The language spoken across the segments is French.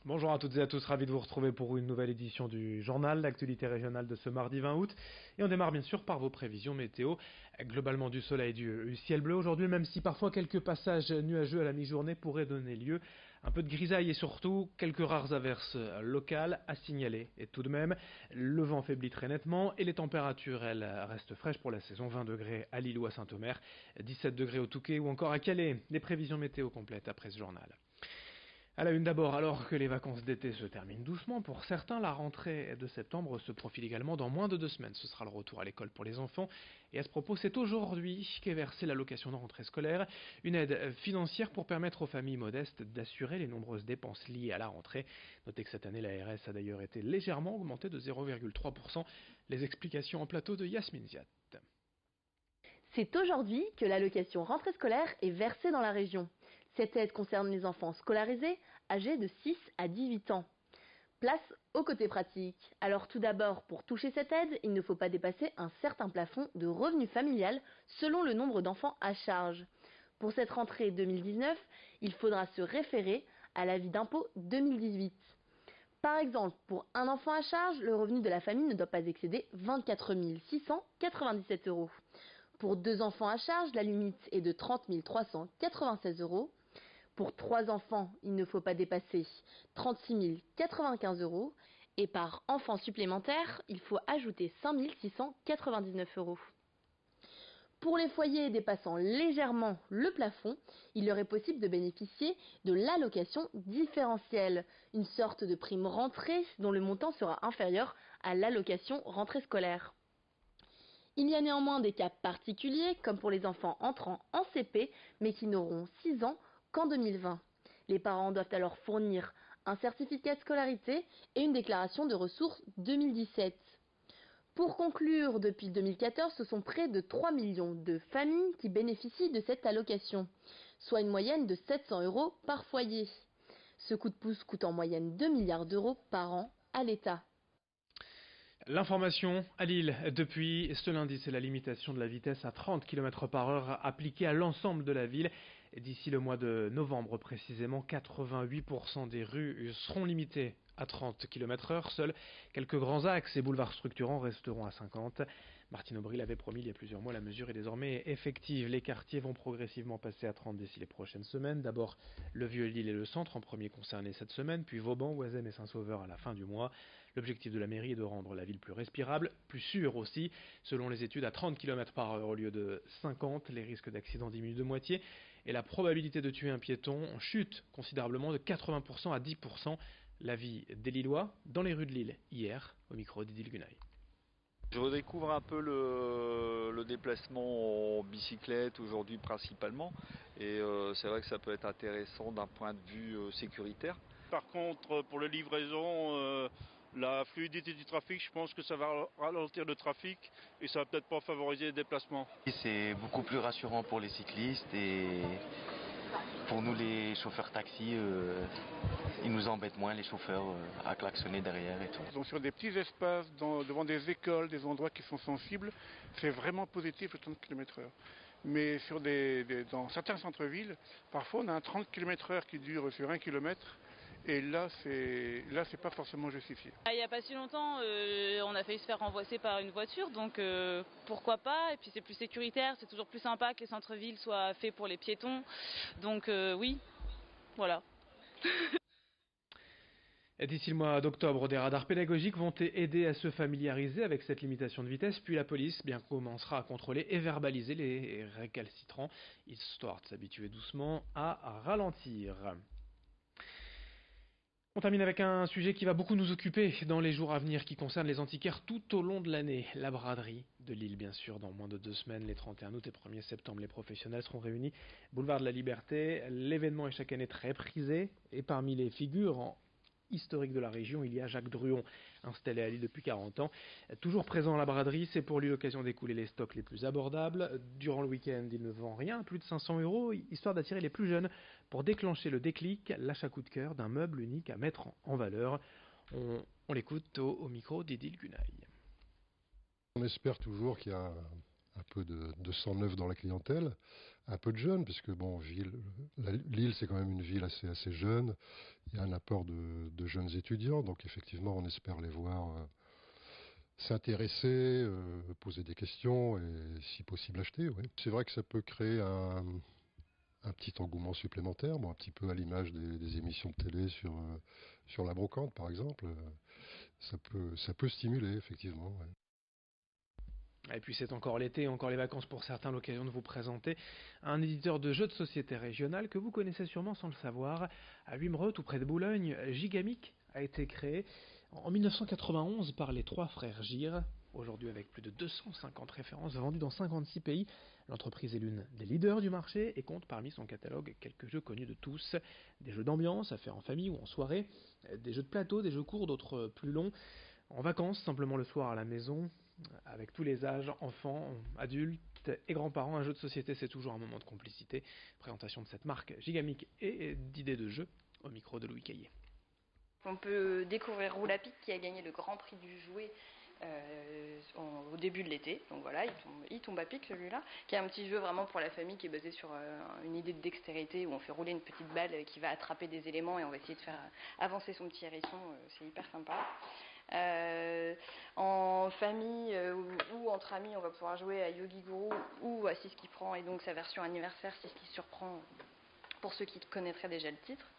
Bonjour à toutes et à tous, ravi de vous retrouver pour une nouvelle édition du journal, l'actualité régionale de ce mardi 20 août. Et on démarre bien sûr par vos prévisions météo. Globalement du soleil et du ciel bleu aujourd'hui, même si parfois quelques passages nuageux à la mi-journée pourraient donner lieu à un peu de grisaille et surtout quelques rares averses locales à signaler. Et tout de même, le vent faiblit très nettement et les températures, elles, restent fraîches pour la saison. 20 degrés à Lille ou à Saint-Omer, 17 degrés au Touquet ou encore à Calais. Les prévisions météo complètes après ce journal. À la une d'abord, alors que les vacances d'été se terminent doucement, pour certains, la rentrée de septembre se profile également dans moins de 2 semaines. Ce sera le retour à l'école pour les enfants. Et à ce propos, c'est aujourd'hui qu'est versée l'allocation de rentrée scolaire, une aide financière pour permettre aux familles modestes d'assurer les nombreuses dépenses liées à la rentrée. Notez que cette année, l'ARS a d'ailleurs été légèrement augmentée de 0,3%. Les explications en plateau de Yasmine Ziad. C'est aujourd'hui que l'allocation rentrée scolaire est versée dans la région. Cette aide concerne les enfants scolarisés âgés de 6 à 18 ans. Place au côté pratique. Alors tout d'abord, pour toucher cette aide, il ne faut pas dépasser un certain plafond de revenu familial selon le nombre d'enfants à charge. Pour cette rentrée 2019, il faudra se référer à l'avis d'impôt 2018. Par exemple, pour un enfant à charge, le revenu de la famille ne doit pas excéder 24 697 €. Pour 2 enfants à charge, la limite est de 30 396 €. Pour 3 enfants, il ne faut pas dépasser 36 095 €. Et par enfant supplémentaire, il faut ajouter 5 699 €. Pour les foyers dépassant légèrement le plafond, il leur est possible de bénéficier de l'allocation différentielle, une sorte de prime rentrée dont le montant sera inférieur à l'allocation rentrée scolaire. Il y a néanmoins des cas particuliers, comme pour les enfants entrant en CP, mais qui n'auront 6 ans qu'en 2020. Les parents doivent alors fournir un certificat de scolarité et une déclaration de ressources 2017. Pour conclure, depuis 2014, ce sont près de 3 millions de familles qui bénéficient de cette allocation, soit une moyenne de 700 € par foyer. Ce coup de pouce coûte en moyenne 2 milliards d'euros par an à l'État. L'information à Lille, depuis ce lundi, c'est la limitation de la vitesse à 30 km par heure appliquée à l'ensemble de la ville. D'ici le mois de novembre précisément, 88% des rues seront limitées à 30 km/h. Seuls quelques grands axes et boulevards structurants resteront à 50. Martine Aubry l'avait promis il y a plusieurs mois, la mesure est désormais effective. Les quartiers vont progressivement passer à 30 d'ici les prochaines semaines. D'abord le Vieux-Lille et le centre en premier concernés cette semaine, puis Vauban, Oisem et Saint-Sauveur à la fin du mois. L'objectif de la mairie est de rendre la ville plus respirable, plus sûre aussi. Selon les études, à 30 km par heure au lieu de 50, les risques d'accident diminuent de moitié et la probabilité de tuer un piéton chute considérablement de 80% à 10%. L'avis des Lillois dans les rues de Lille hier, au micro d'Idil Gunay. Je redécouvre un peu le déplacement en bicyclette aujourd'hui principalement et c'est vrai que ça peut être intéressant d'un point de vue sécuritaire. Par contre, pour les livraisons, la fluidité du trafic, je pense que ça va ralentir le trafic et ça va peut-être pas favoriser les déplacements. C'est beaucoup plus rassurant pour les cyclistes et pour nous les chauffeurs taxi, ils nous embêtent moins les chauffeurs à klaxonner derrière et tout. Donc sur des petits espaces, devant des écoles, des endroits qui sont sensibles, c'est vraiment positif le 30 km/h. Mais dans certains centres-villes, parfois on a un 30 km/h qui dure sur 1 km. Et là, c'est pas forcément justifié. Il n'y a pas si longtemps, on a failli se faire renvoyer par une voiture, donc pourquoi pas. Et puis c'est plus sécuritaire, c'est toujours plus sympa que les centres-villes soient faits pour les piétons. Donc oui, voilà. Et d'ici le mois d'octobre, des radars pédagogiques vont aider à se familiariser avec cette limitation de vitesse, puis la police commencera à contrôler et verbaliser les récalcitrants, histoire de s'habituer doucement à ralentir. On termine avec un sujet qui va beaucoup nous occuper dans les jours à venir, qui concerne les antiquaires tout au long de l'année. La braderie de Lille, bien sûr, dans moins de 2 semaines, les 31 août et 1er septembre, les professionnels seront réunis. Boulevard de la Liberté, l'événement est chaque année très prisé, et parmi les figures historique de la région, il y a Jacques Druon, installé à Lille depuis 40 ans. Toujours présent à la braderie, c'est pour lui l'occasion d'écouler les stocks les plus abordables. Durant le week-end, il ne vend rien, plus de 500 €, histoire d'attirer les plus jeunes pour déclencher le déclic, l'achat coup de cœur d'un meuble unique à mettre en valeur. On l'écoute au micro d'Idil Gunay. On espère toujours qu'il y a un peu de sang neuf dans la clientèle, un peu de jeunes, puisque bon, Lille c'est quand même une ville assez jeune, il y a un apport de jeunes étudiants, donc effectivement on espère les voir s'intéresser, poser des questions et si possible acheter. Ouais. C'est vrai que ça peut créer un petit engouement supplémentaire, bon, un petit peu à l'image des émissions de télé sur la brocante par exemple. Ça peut stimuler effectivement. Ouais. Et puis c'est encore l'été, encore les vacances pour certains, l'occasion de vous présenter un éditeur de jeux de société régional que vous connaissez sûrement sans le savoir. À Wimereux, tout près de Boulogne, Gigamic a été créé en 1991 par les trois frères Gir. Aujourd'hui avec plus de 250 références vendues dans 56 pays, l'entreprise est l'une des leaders du marché et compte parmi son catalogue quelques jeux connus de tous. Des jeux d'ambiance à faire en famille ou en soirée, des jeux de plateau, des jeux courts, d'autres plus longs. En vacances, simplement le soir à la maison, avec tous les âges, enfants, adultes et grands-parents. Un jeu de société, c'est toujours un moment de complicité. Présentation de cette marque Gigamic et d'idées de jeux au micro de Louis Caillé. On peut découvrir Roulapic qui a gagné le grand prix du jouet au début de l'été. Donc voilà, il tombe à pic celui-là, qui est un petit jeu vraiment pour la famille qui est basé sur une idée de dextérité où on fait rouler une petite balle qui va attraper des éléments et on va essayer de faire avancer son petit hérisson. C'est hyper sympa. En famille ou entre amis, on va pouvoir jouer à Yogi Guru ou à 6 qui prend, et donc sa version anniversaire 6 qui surprend pour ceux qui connaîtraient déjà le titre.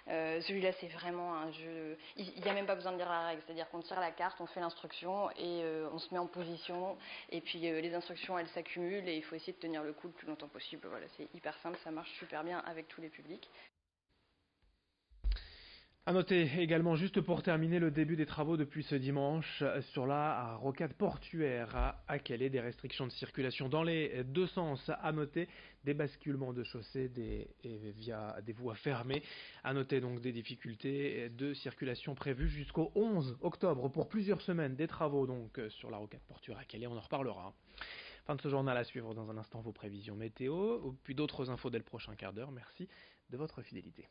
Celui-là c'est vraiment un jeu, il n'y a même pas besoin de lire la règle, c'est-à-dire qu'on tire la carte, on fait l'instruction et on se met en position et puis les instructions elles s'accumulent et il faut essayer de tenir le coup le plus longtemps possible. Voilà, c'est hyper simple, ça marche super bien avec tous les publics. A noter également, juste pour terminer, le début des travaux depuis ce dimanche sur la rocade portuaire à Calais. Des restrictions de circulation dans les deux sens à noter, des basculements de chaussée via des voies fermées. À noter donc des difficultés de circulation prévues jusqu'au 11 octobre pour plusieurs semaines. Des travaux donc sur la rocade portuaire à Calais, on en reparlera. Fin de ce journal, à suivre dans un instant vos prévisions météo, puis d'autres infos dès le prochain quart d'heure. Merci de votre fidélité.